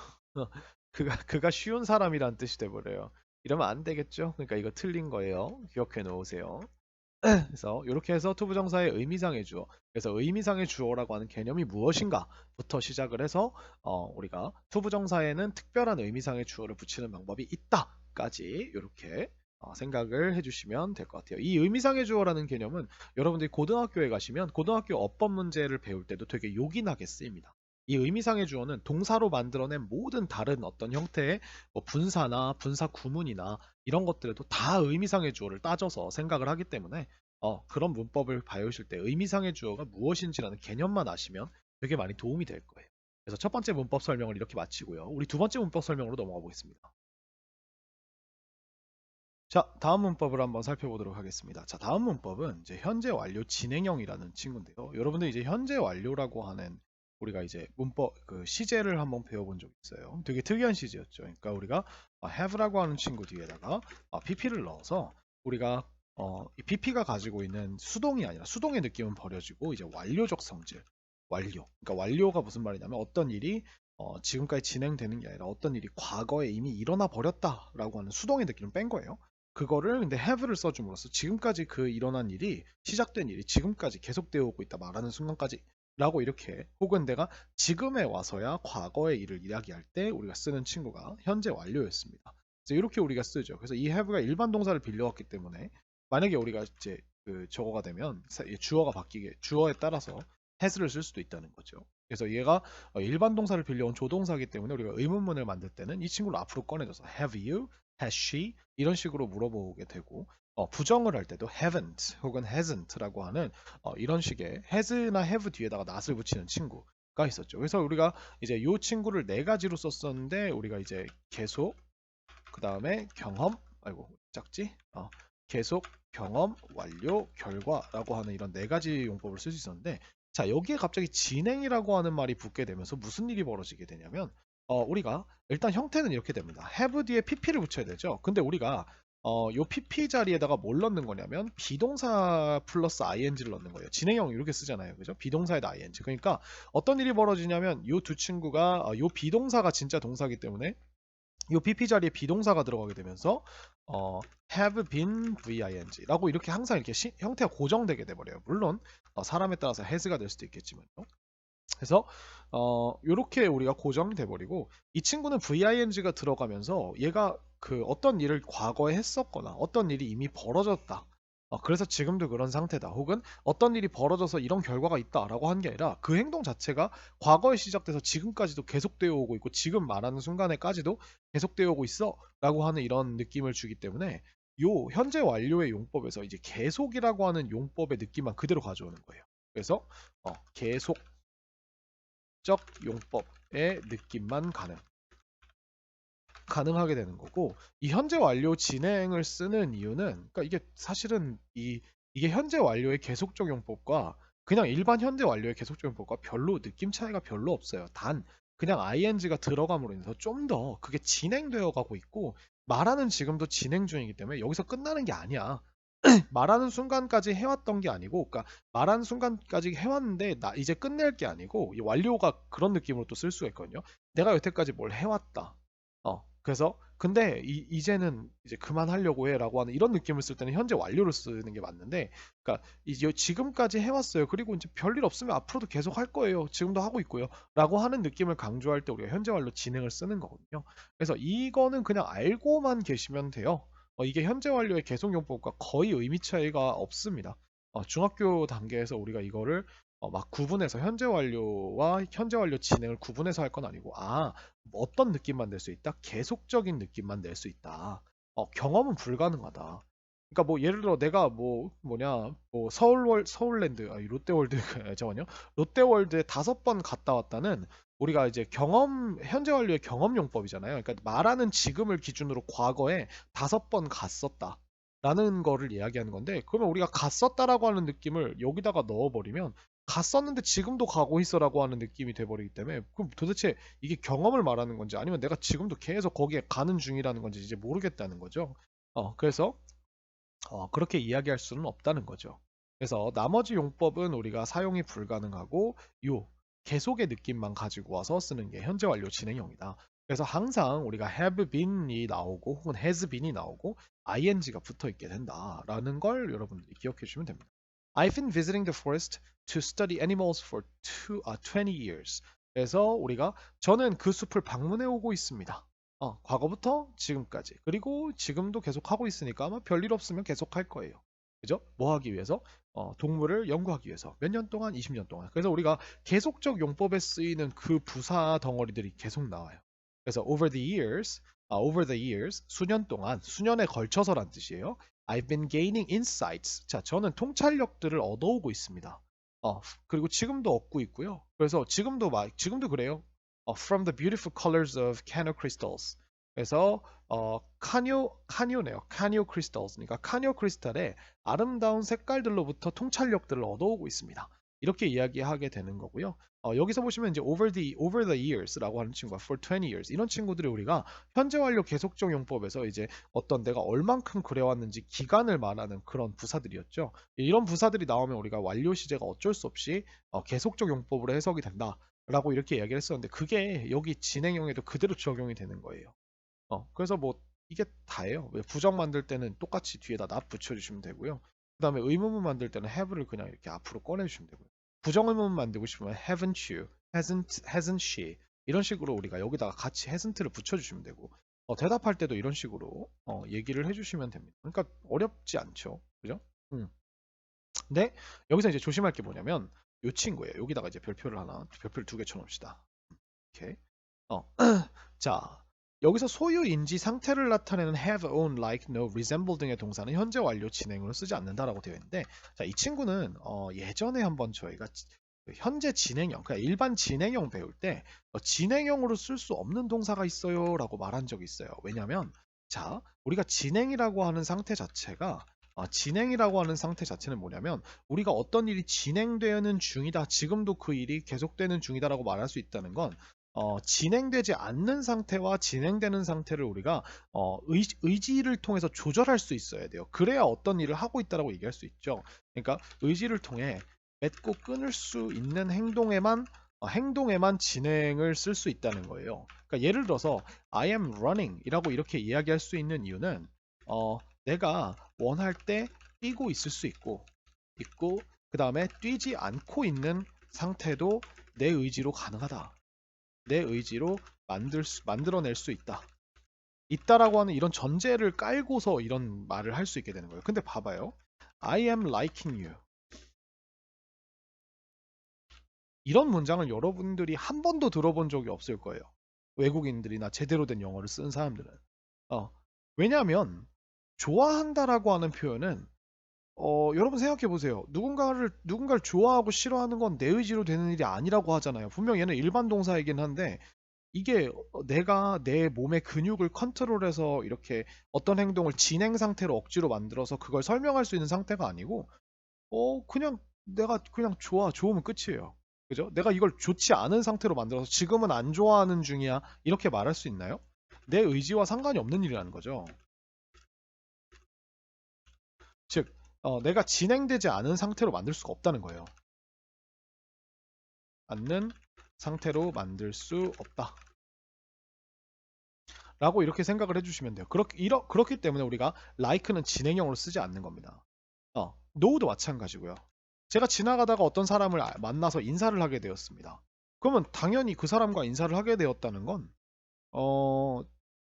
그가 쉬운 사람이란 뜻이 돼버려요. 이러면 안 되겠죠? 그러니까 이거 틀린 거예요. 기억해 놓으세요. 그래서 이렇게 해서 투부정사의 의미상의 주어, 그래서 의미상의 주어라고 하는 개념이 무엇인가부터 시작을 해서 우리가 투부정사에는 특별한 의미상의 주어를 붙이는 방법이 있다까지 이렇게 생각을 해주시면 될 것 같아요. 이 의미상의 주어라는 개념은 여러분들이 고등학교에 가시면 고등학교 어법 문제를 배울 때도 되게 요긴하게 쓰입니다. 이 의미상의 주어는 동사로 만들어낸 모든 다른 어떤 형태의 뭐 분사나 분사 구문이나 이런 것들에도 다 의미상의 주어를 따져서 생각을 하기 때문에 그런 문법을 배우실 때 의미상의 주어가 무엇인지라는 개념만 아시면 되게 많이 도움이 될 거예요. 그래서 첫 번째 문법 설명을 이렇게 마치고요. 우리 두 번째 문법 설명으로 넘어가 보겠습니다. 자, 다음 문법을 한번 살펴보도록 하겠습니다. 자, 다음 문법은 이제 현재 완료 진행형이라는 친구인데요. 여러분들 이제 현재 완료라고 하는 우리가 이제 문법 그 시제를 한번 배워본 적이 있어요. 되게 특이한 시제였죠. 그러니까 우리가 have라고 하는 친구 뒤에다가 pp를 넣어서 우리가 이 pp가 가지고 있는 수동이 아니라 수동의 느낌은 버려지고 이제 완료적 성질, 완료. 그러니까 완료가 무슨 말이냐면 어떤 일이 지금까지 진행되는 게 아니라 어떤 일이 과거에 이미 일어나 버렸다라고 하는 수동의 느낌을 뺀 거예요. 그거를 근데 have를 써줌으로써 지금까지 그 일어난 일이 시작된 일이 지금까지 계속되어 오고 있다 말하는 순간까지 라고 이렇게 혹은 내가 지금에 와서야 과거의 일을 이야기할 때 우리가 쓰는 친구가 현재 완료였습니다. 그래서 이렇게 우리가 쓰죠. 그래서 이 have가 일반 동사를 빌려왔기 때문에 만약에 우리가 이제 그 저거가 되면 주어가 바뀌게 주어에 따라서 has를 쓸 수도 있다는 거죠. 그래서 얘가 일반 동사를 빌려온 조동사이기 때문에 우리가 의문문을 만들 때는 이 친구를 앞으로 꺼내줘서 have you, has she 이런 식으로 물어보게 되고 부정을 할 때도 haven't 혹은 hasn't라고 하는 이런 식의 has나 have 뒤에다가 not을 붙이는 친구가 있었죠. 그래서 우리가 이제 이 친구를 네 가지로 썼었는데 우리가 이제 계속 그 다음에 경험 아이고 작지? 계속 경험 완료 결과라고 하는 이런 네 가지 용법을 쓸 수 있었는데 자 여기에 갑자기 진행이라고 하는 말이 붙게 되면서 무슨 일이 벌어지게 되냐면 우리가 일단 형태는 이렇게 됩니다. have 뒤에 pp를 붙여야 되죠. 근데 우리가 요 pp 자리에다가 뭘 넣는 거냐면 비동사 플러스 ing를 넣는 거예요. 진행형 이렇게 쓰잖아요. 그죠? 비동사에다 ing. 그러니까 어떤 일이 벌어지냐면 요 두 친구가 요 비동사가 진짜 동사기 때문에 이 pp 자리에 비동사가 들어가게 되면서 have been ving라고 이렇게 항상 이렇게 형태가 고정되게 돼 버려요. 물론 사람에 따라서 has가 될 수도 있겠지만요. 그래서 이렇게 우리가 고정이 돼 버리고 이 친구는 ving가 들어가면서 얘가 그 어떤 일을 과거에 했었거나 어떤 일이 이미 벌어졌다. 그래서 지금도 그런 상태다. 혹은 어떤 일이 벌어져서 이런 결과가 있다라고 한 게 아니라 그 행동 자체가 과거에 시작돼서 지금까지도 계속되어 오고 있고 지금 말하는 순간에까지도 계속되어 오고 있어라고 하는 이런 느낌을 주기 때문에 요 현재 완료의 용법에서 이제 계속이라고 하는 용법의 느낌만 그대로 가져오는 거예요. 그래서 계속적 용법의 느낌만 가능하게 되는 거고 이 현재 완료 진행을 쓰는 이유는 그러니까 이게 사실은 이게 현재 완료의 계속적 용법과 그냥 일반 현재 완료의 계속적 용법과 별로 느낌 차이가 별로 없어요. 단 그냥 ing가 들어감으로 인해서 좀 더 그게 진행되어 가고 있고 말하는 지금도 진행 중이기 때문에 여기서 끝나는 게 아니야. 말하는 순간까지 해왔던 게 아니고, 그러니까 말하는 순간까지 해왔는데 나 이제 끝낼 게 아니고 이 완료가 그런 느낌으로 또 쓸 수가 있거든요. 내가 여태까지 뭘 해왔다. 그래서 근데 이제는 이제 그만하려고 해라고 하는 이런 느낌을 쓸 때는 현재 완료를 쓰는 게 맞는데, 그러니까 이제 지금까지 해왔어요. 그리고 이제 별일 없으면 앞으로도 계속 할 거예요. 지금도 하고 있고요.라고 하는 느낌을 강조할 때 우리가 현재 완료 진행을 쓰는 거거든요. 그래서 이거는 그냥 알고만 계시면 돼요. 이게 현재 완료의 계속용법과 거의 의미 차이가 없습니다. 중학교 단계에서 우리가 이거를 막 구분해서 현재 완료와 현재 완료 진행을 구분해서 할 건 아니고 뭐 어떤 느낌만 낼 수 있다? 계속적인 느낌만 낼 수 있다. 경험은 불가능하다. 그러니까 뭐 예를 들어 내가 뭐 서울랜드 롯데월드 잠깐만요. 롯데월드에 5번 갔다 왔다는 우리가 이제 현재 완료의 경험 용법이잖아요. 그러니까 말하는 지금을 기준으로 과거에 5번 갔었다. 라는 거를 이야기하는 건데 그러면 우리가 갔었다라고 하는 느낌을 여기다가 넣어버리면 갔었는데 지금도 가고 있어라고 하는 느낌이 돼버리기 때문에 그럼 도대체 이게 경험을 말하는 건지 아니면 내가 지금도 계속 거기에 가는 중이라는 건지 이제 모르겠다는 거죠. 그래서 그렇게 이야기할 수는 없다는 거죠. 그래서 나머지 용법은 우리가 사용이 불가능하고 요 계속의 느낌만 가지고 와서 쓰는 게 현재 완료 진행형이다. 그래서 항상 우리가 have been이 나오고 혹은 has been이 나오고 ing가 붙어 있게 된다라는 걸 여러분들이 기억해 주시면 됩니다. I've been visiting the forest to study animals for 20 years. 그래서 우리가 저는 그 숲을 방문해 오고 있습니다. 과거부터 지금까지. 그리고 지금도 계속 하고 있으니까 아마 별일 없으면 계속 할 거예요. 그죠? 뭐 하기 위해서? 동물을 연구하기 위해서. 몇 년 동안? 20년 동안. 그래서 우리가 계속적 용법에 쓰이는 그 부사 덩어리들이 계속 나와요. 그래서 over the years, 수년 동안, 수년에 걸쳐서란 뜻이에요. I've been gaining insights. 자, 저는 통찰력들을 얻어오고 있습니다. 그리고 지금도 얻고 있고요. 그래서 지금도 그래요. From the beautiful colors of Cano crystals. 그래서 카니오네요. 카니오 크리스탈스. 그러니까 카니오 크리스탈의 아름다운 색깔들로부터 통찰력들을 얻어오고 있습니다. 이렇게 이야기하게 되는 거고요. 여기서 보시면 이제 over the years라고 하는 친구가 for 20 years 이런 친구들이 우리가 현재 완료 계속적 용법에서 이제 어떤 내가 얼만큼 그래왔는지 기간을 말하는 그런 부사들이었죠. 이런 부사들이 나오면 우리가 완료 시제가 어쩔 수 없이 계속적 용법으로 해석이 된다. 라고 이렇게 이야기를 했었는데 그게 여기 진행형에도 그대로 적용이 되는 거예요. 그래서 뭐 이게 다예요. 부정 만들 때는 똑같이 뒤에다 not 붙여주시면 되고요. 그 다음에 의문문 만들 때는 have를 그냥 이렇게 앞으로 꺼내주시면 되고요. 부정 의문문 만들고 싶으면 haven't you, hasn't she 이런 식으로 우리가 여기다가 같이 hasn't를 붙여주시면 되고 대답할 때도 이런 식으로 얘기를 해주시면 됩니다. 그러니까 어렵지 않죠. 그죠? 근데 여기서 이제 조심할 게 뭐냐면 이 친구예요. 여기다가 이제 별표를 2개 쳐놓읍시다. 이렇게. 자, 여기서 소유인지 상태를 나타내는 have, own, like, know, resemble 등의 동사는 현재 완료 진행으로 쓰지 않는다라고 되어 있는데, 자, 이 친구는 예전에 한번 저희가 현재 진행형, 그러니까 일반 진행형 배울 때 진행형으로 쓸 수 없는 동사가 있어요라고 말한 적이 있어요. 왜냐하면, 자, 우리가 진행이라고 하는 상태 자체는 뭐냐면 우리가 어떤 일이 진행되는 중이다. 지금도 그 일이 계속되는 중이다라고 말할 수 있다는 건 진행되지 않는 상태와 진행되는 상태를 우리가 의지를 통해서 조절할 수 있어야 돼요. 그래야 어떤 일을 하고 있다라고 얘기할 수 있죠. 그러니까 의지를 통해 맺고 끊을 수 있는 행동에만 진행을 쓸 수 있다는 거예요. 그러니까 예를 들어서 I am running 이라고 이렇게 이야기할 수 있는 이유는 내가 원할 때 뛰고 있을 수 있고 그 다음에 뛰지 않고 있는 상태도 내 의지로 가능하다. 내 의지로 만들어낼 수 있다라고 하는 이런 전제를 깔고서 이런 말을 할 수 있게 되는 거예요. 근데 봐봐요. I am liking you. 이런 문장을 여러분들이 한 번도 들어본 적이 없을 거예요. 외국인들이나 제대로 된 영어를 쓴 사람들은. 왜냐하면 좋아한다라고 하는 표현은 여러분 생각해 보세요. 누군가를 좋아하고 싫어하는 건 내 의지로 되는 일이 아니라고 하잖아요. 분명 얘는 일반 동사이긴 한데 이게 내가 내 몸의 근육을 컨트롤해서 이렇게 어떤 행동을 진행 상태로 억지로 만들어서 그걸 설명할 수 있는 상태가 아니고 그냥 내가 그냥 좋으면 끝이에요. 그죠? 내가 이걸 좋지 않은 상태로 만들어서 지금은 안 좋아하는 중이야. 이렇게 말할 수 있나요? 내 의지와 상관이 없는 일이라는 거죠. 즉, 내가 진행되지 않은 상태로 만들 수가 없다는 거예요. 않는 상태로 만들 수 없다. 라고 이렇게 생각을 해주시면 돼요. 그렇기 때문에 우리가 like는 진행형으로 쓰지 않는 겁니다. no도 마찬가지고요. 제가 지나가다가 어떤 사람을 만나서 인사를 하게 되었습니다. 그러면 당연히 그 사람과 인사를 하게 되었다는 건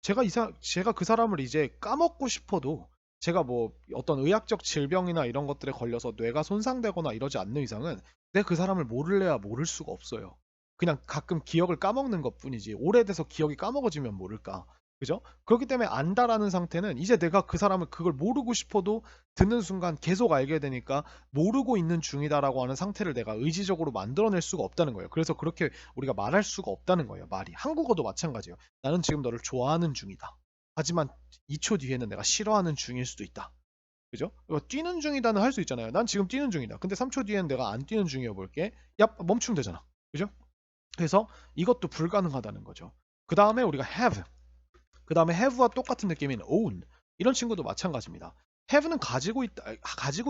제가 그 사람을 이제 까먹고 싶어도 제가 뭐 어떤 의학적 질병이나 이런 것들에 걸려서 뇌가 손상되거나 이러지 않는 이상은 내 그 사람을 모를래야 모를 수가 없어요. 그냥 가끔 기억을 까먹는 것뿐이지 오래돼서 기억이 까먹어지면 모를까. 그죠? 그렇기 때문에 안다라는 상태는 이제 내가 그 사람을 그걸 모르고 싶어도 듣는 순간 계속 알게 되니까 모르고 있는 중이다라고 하는 상태를 내가 의지적으로 만들어낼 수가 없다는 거예요. 그래서 그렇게 우리가 말할 수가 없다는 거예요. 말이. 한국어도 마찬가지예요. 나는 지금 너를 좋아하는 중이다. 하지만 2초 뒤에는 내가 싫어하는 중일 수도 있다. 그죠? 뛰는 중이다는 할 수 있잖아요. 난 지금 뛰는 중이다. 근데 3초 뒤에는 내가 안 뛰는 중이어 볼게. 야, 멈추면 되잖아. 그죠? 그래서 이것도 불가능하다는 거죠. 그 다음에 우리가 have. 그 다음에 have와 똑같은 느낌인 own. 이런 친구도 마찬가지입니다. have는 가지고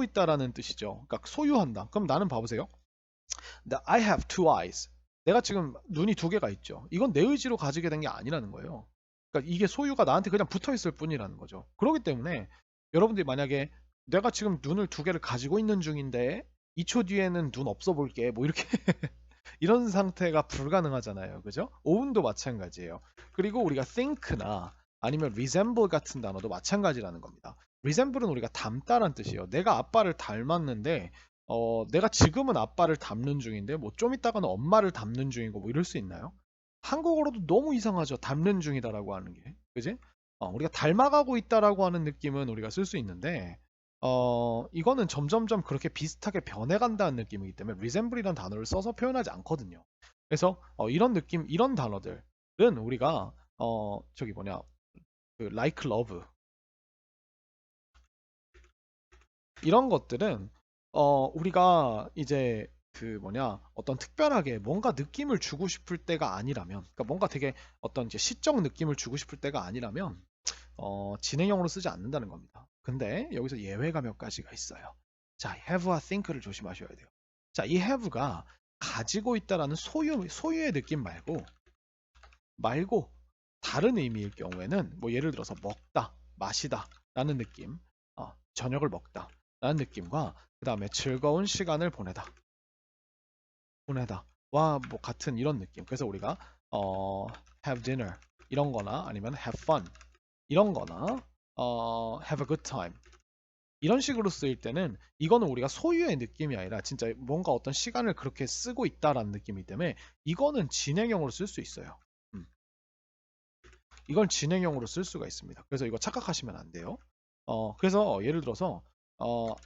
있다라는 뜻이죠. 그러니까 소유한다. 그럼 나는 봐보세요. I have two eyes. 내가 지금 눈이 두 개가 있죠. 이건 내 의지로 가지게 된 게 아니라는 거예요. 그러니까 이게 소유가 나한테 그냥 붙어 있을 뿐이라는 거죠. 그렇기 때문에 여러분들이 만약에 내가 지금 눈을 두 개를 가지고 있는 중인데 2초 뒤에는 눈 없어 볼게. 뭐 이렇게 이런 상태가 불가능하잖아요. 그죠? own도 마찬가지예요. 그리고 우리가 think나 아니면 resemble 같은 단어도 마찬가지라는 겁니다. resemble은 우리가 닮다란 뜻이에요. 내가 아빠를 닮았는데 내가 지금은 아빠를 닮는 중인데 뭐 좀 있다가는 엄마를 닮는 중이고 뭐 이럴 수 있나요? 한국어로도 너무 이상하죠. 닮는 중이다라고 하는 게. 그지? 우리가 닮아가고 있다라고 하는 느낌은 우리가 쓸 수 있는데 이거는 점점점 그렇게 비슷하게 변해간다는 느낌이기 때문에 resemble이라는 단어를 써서 표현하지 않거든요. 그래서 이런 느낌, 이런 단어들은 우리가 저기 뭐냐, 그 like, love 이런 것들은 우리가 이제 그 뭐냐 어떤 특별하게 뭔가 느낌을 주고 싶을 때가 아니라면, 그러니까 뭔가 되게 어떤 이제 시적 느낌을 주고 싶을 때가 아니라면 진행형으로 쓰지 않는다는 겁니다. 근데 여기서 예외가 몇 가지가 있어요. 자, have와 think를 조심하셔야 돼요. 자, 이 have가 가지고 있다라는 소유의 느낌 말고 다른 의미일 경우에는 뭐 예를 들어서 먹다, 마시다 라는 느낌, 저녁을 먹다 라는 느낌과 그 다음에 즐거운 시간을 보내다와 뭐 같은 이런 느낌. 그래서 우리가 have dinner 이런 거나 아니면 have fun 이런 거나 have a good time 이런 식으로 쓰일 때는 이거는 우리가 소유의 느낌이 아니라 진짜 뭔가 어떤 시간을 그렇게 쓰고 있다라는 느낌이기 때문에 이거는 진행형으로 쓸 수 있어요. 이건 진행형으로 쓸 수가 있습니다. 그래서 이거 착각하시면 안 돼요. 그래서 예를 들어서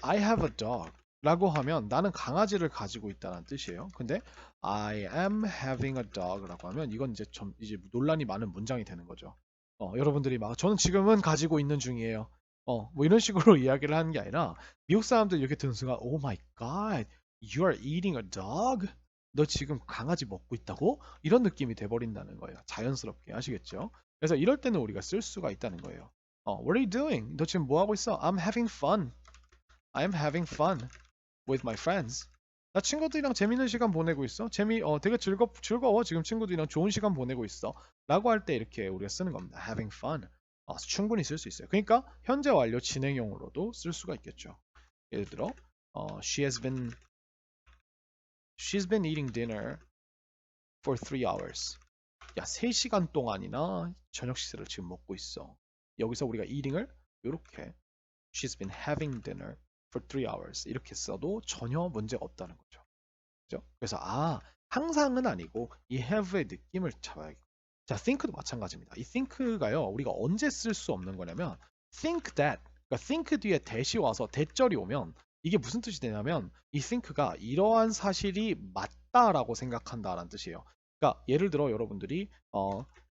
I have a dog 라고 하면 나는 강아지를 가지고 있다는 뜻이에요. 근데 I am having a dog 라고 하면 이건 이제 논란이 많은 문장이 되는 거죠. 여러분들이 막 저는 지금은 가지고 있는 중이에요. 뭐 이런 식으로 이야기를 하는 게 아니라 미국 사람들 이렇게 듣는 순간 Oh my god, you are eating a dog? 너 지금 강아지 먹고 있다고? 이런 느낌이 돼버린다는 거예요. 자연스럽게 아시겠죠? 그래서 이럴 때는 우리가 쓸 수가 있다는 거예요. What are you doing? 너 지금 뭐 하고 있어? I'm having fun. I'm having fun with my friends. 나 친구들이랑 재밌는 시간 보내고 있어. 되게 즐거워. 지금 친구들이랑 좋은 시간 보내고 있어. 라고 할 때 이렇게 우리가 쓰는 겁니다. having fun. 충분히 쓸 수 있어요. 그러니까 현재 완료 진행형으로도 쓸 수가 있겠죠. 예를 들어, she's been eating dinner for 3 hours. 야, 3시간 동안이나 저녁 식사를 지금 먹고 있어. 여기서 우리가 eating을 이렇게 She's been having dinner for 3 hours 이렇게 써도 전혀 문제가 없다는 거죠. 그죠? 그래서 항상은 아니고 이 have의 느낌을 잡아야겠고. 자, think도 마찬가지입니다. 이 think가요, 우리가 언제 쓸 수 없는 거냐면 think that, 그러니까 think 뒤에 that이 와서 that절이 오면 이게 무슨 뜻이 되냐면 이 think가 이러한 사실이 맞다라고 생각한다라는 뜻이에요. 그러니까 예를 들어 여러분들이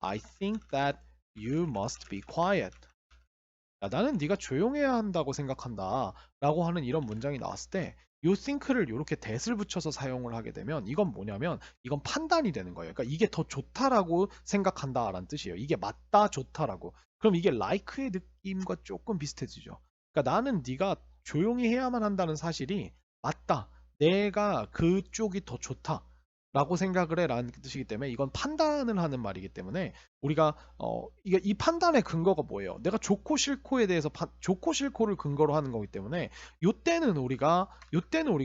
I think that you must be quiet. 야, 나는 네가 조용해야 한다고 생각한다 라고 하는 이런 문장이 나왔을 때 요 think를 이렇게 that을 붙여서 사용을 하게 되면 이건 뭐냐면 이건 판단이 되는 거예요. 그러니까 이게 더 좋다라고 생각한다 라는 뜻이에요. 이게 맞다, 좋다라고. 그럼 이게 like의 느낌과 조금 비슷해지죠. 그러니까 나는 네가 조용히 해야만 한다는 사실이 맞다. 내가 그쪽이 더 좋다. 라고 생각을 해 라는 뜻이기 때문에 이건 판단을 하는 말이기 때문에 우리가 이게 이 판단의 근거가 뭐예요? 내가 좋고 싫고에 대해서 좋고 싫고를 근거로 하는 거기 때문에 요때는 우리가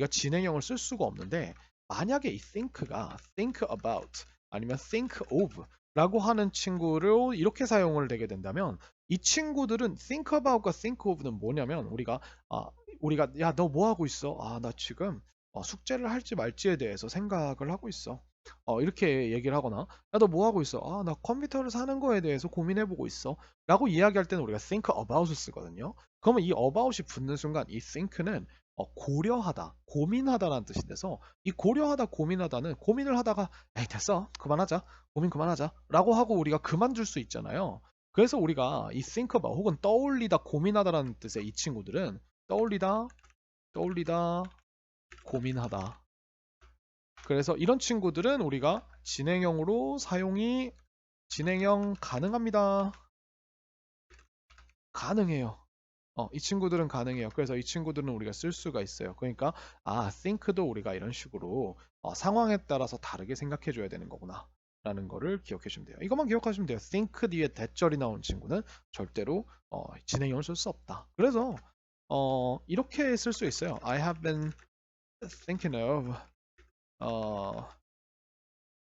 진행형을 쓸 수가 없는데 만약에 이 think가 think about 아니면 think of 라고 하는 친구를 이렇게 사용을 되게 된다면 이 친구들은 think about과 think of는 뭐냐면 우리가 야, 너 뭐 하고 있어? 나 지금 숙제를 할지 말지에 대해서 생각을 하고 있어. 이렇게 얘기를 하거나, 야, 너 뭐 하고 있어? 나 컴퓨터를 사는 거에 대해서 고민해보고 있어. 라고 이야기할 때는 우리가 think about을 쓰거든요. 그러면 이 about이 붙는 순간 이 think는 고려하다, 고민하다라는 뜻이 돼서 이 고려하다, 고민하다는 고민을 하다가 에이 됐어, 그만하자, 고민 그만하자 라고 하고 우리가 그만둘 수 있잖아요. 그래서 우리가 이 think about 혹은 떠올리다, 고민하다라는 뜻의 이 친구들은 떠올리다, 고민하다. 그래서 이런 친구들은 우리가 진행형 가능합니다. 가능해요. 이 친구들은 가능해요. 그래서 이 친구들은 우리가 쓸 수가 있어요. 그러니까 think도 우리가 이런 식으로 상황에 따라서 다르게 생각해 줘야 되는 거구나 라는 거를 기억해 주면 돼요. 이것만 기억하시면 돼요. think 뒤에 대절이 나온 친구는 절대로 진행형을 쓸 수 없다. 그래서 이렇게 쓸 수 있어요. I have been thinking of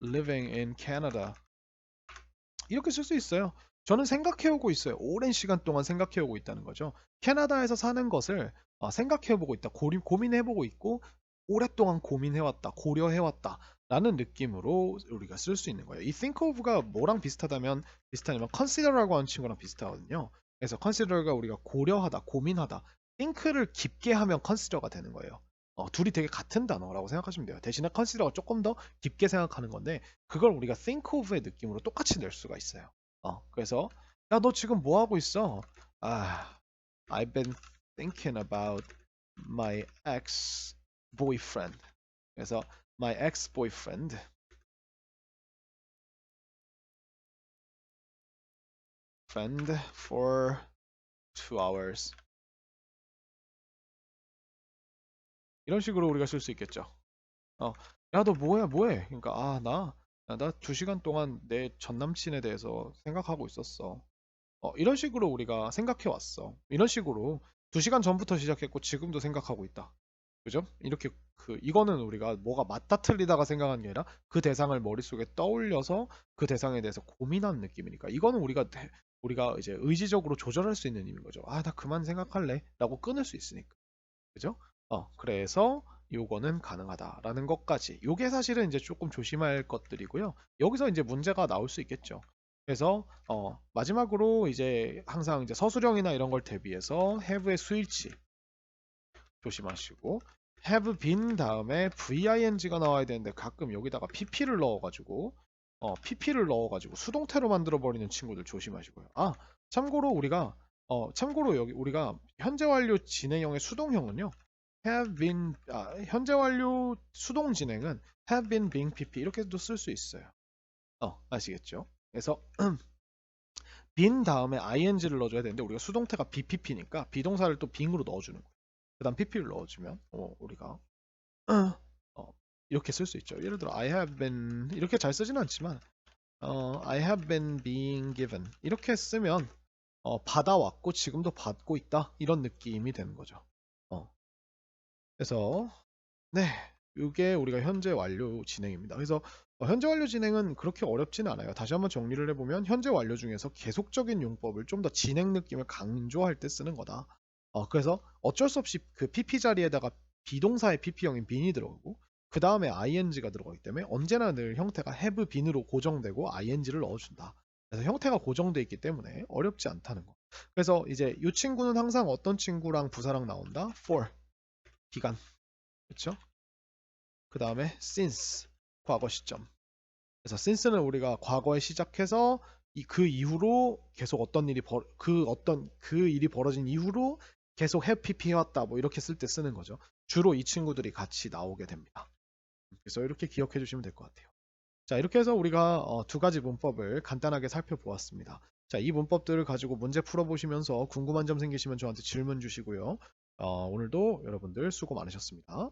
living in Canada. 이렇게 쓸 수 있어요. 저는 생각해오고 있어요. 오랜 시간 동안 생각해오고 있다는 거죠. 캐나다에서 사는 것을 생각해보고 있다. 고민해보고 있고 오랫동안 고민해왔다. 고려해왔다. 라는 느낌으로 우리가 쓸 수 있는 거예요. 이 think of가 뭐랑 비슷하냐면 consider라고 하는 친구랑 비슷하거든요. 그래서 consider가 우리가 고려하다, 고민하다. think를 깊게 하면 consider가 되는 거예요. 둘이 되게 같은 단어라고 생각하시면 돼요. 대신에 consider가 조금 더 깊게 생각하는 건데 그걸 우리가 think of의 느낌으로 똑같이 낼 수가 있어요. 그래서 야, 너 지금 뭐 하고 있어? I've been thinking about my ex-boyfriend. 그래서 my ex-boyfriend for 2 hours. 이런 식으로 우리가 쓸 수 있겠죠. 야, 너 뭐해? 그러니까 나 2시간 동안 내 전 남친에 대해서 생각하고 있었어. 이런 식으로 우리가 생각해 왔어. 이런 식으로 2시간 전부터 시작했고 지금도 생각하고 있다. 그죠? 이렇게 이거는 우리가 뭐가 맞다 틀리다가 생각하는 게 아니라 그 대상을 머릿속에 떠올려서 그 대상에 대해서 고민하는 느낌이니까 이거는 우리가 이제 의지적으로 조절할 수 있는 의미인 거죠. 나 그만 생각할래 라고 끊을 수 있으니까. 그죠? 그래서 요거는 가능하다라는 것까지. 요게 사실은 이제 조금 조심할 것들이고요. 여기서 이제 문제가 나올 수 있겠죠. 그래서 마지막으로 이제 항상 이제 서술형이나 이런 걸 대비해서 have의 수일치 조심하시고 have been 다음에 VING가 나와야 되는데 가끔 여기다가 PP를 넣어가지고 수동태로 만들어 버리는 친구들 조심하시고요. 참고로 여기 우리가 현재 완료 진행형의 수동형은요. 현재 완료 수동 진행은 have been, being, PP 이렇게도 쓸 수 있어요. 아시겠죠? 그래서 been 다음에 ing를 넣어줘야 되는데 우리가 수동태가 BPP니까 비동사를 또 being으로 넣어주는 거예요. 그 다음 PP를 넣어주면 우리가 이렇게 쓸 수 있죠. 예를 들어 I have been 이렇게 잘 쓰지는 않지만 I have been being given 이렇게 쓰면 받아왔고 지금도 받고 있다 이런 느낌이 되는 거죠. 그래서 네, 이게 우리가 현재 완료 진행입니다. 그래서 현재 완료 진행은 그렇게 어렵지는 않아요. 다시 한번 정리를 해보면 현재 완료 중에서 계속적인 용법을 좀 더 진행 느낌을 강조할 때 쓰는 거다. 그래서 어쩔 수 없이 그 PP 자리에다가 비동사의 PP형인 bean이 들어가고 그 다음에 ing가 들어가기 때문에 언제나 늘 형태가 have been으로 고정되고 ing를 넣어준다. 그래서 형태가 고정돼 있기 때문에 어렵지 않다는 거. 그래서 이제 이 친구는 항상 어떤 친구랑 부사랑 나온다? for 기간, 그렇죠? 그 다음에 since 과거 시점. 그래서 since는 우리가 과거에 시작해서 그 이후로 계속 그 일이 벌어진 이후로 계속 have pp 해왔다 뭐 이렇게 쓸 때 쓰는 거죠. 주로 이 친구들이 같이 나오게 됩니다. 그래서 이렇게 기억해 주시면 될 것 같아요. 자, 이렇게 해서 우리가 두 가지 문법을 간단하게 살펴보았습니다. 자, 이 문법들을 가지고 문제 풀어보시면서 궁금한 점 생기시면 저한테 질문 주시고요. 오늘도 여러분들 수고 많으셨습니다.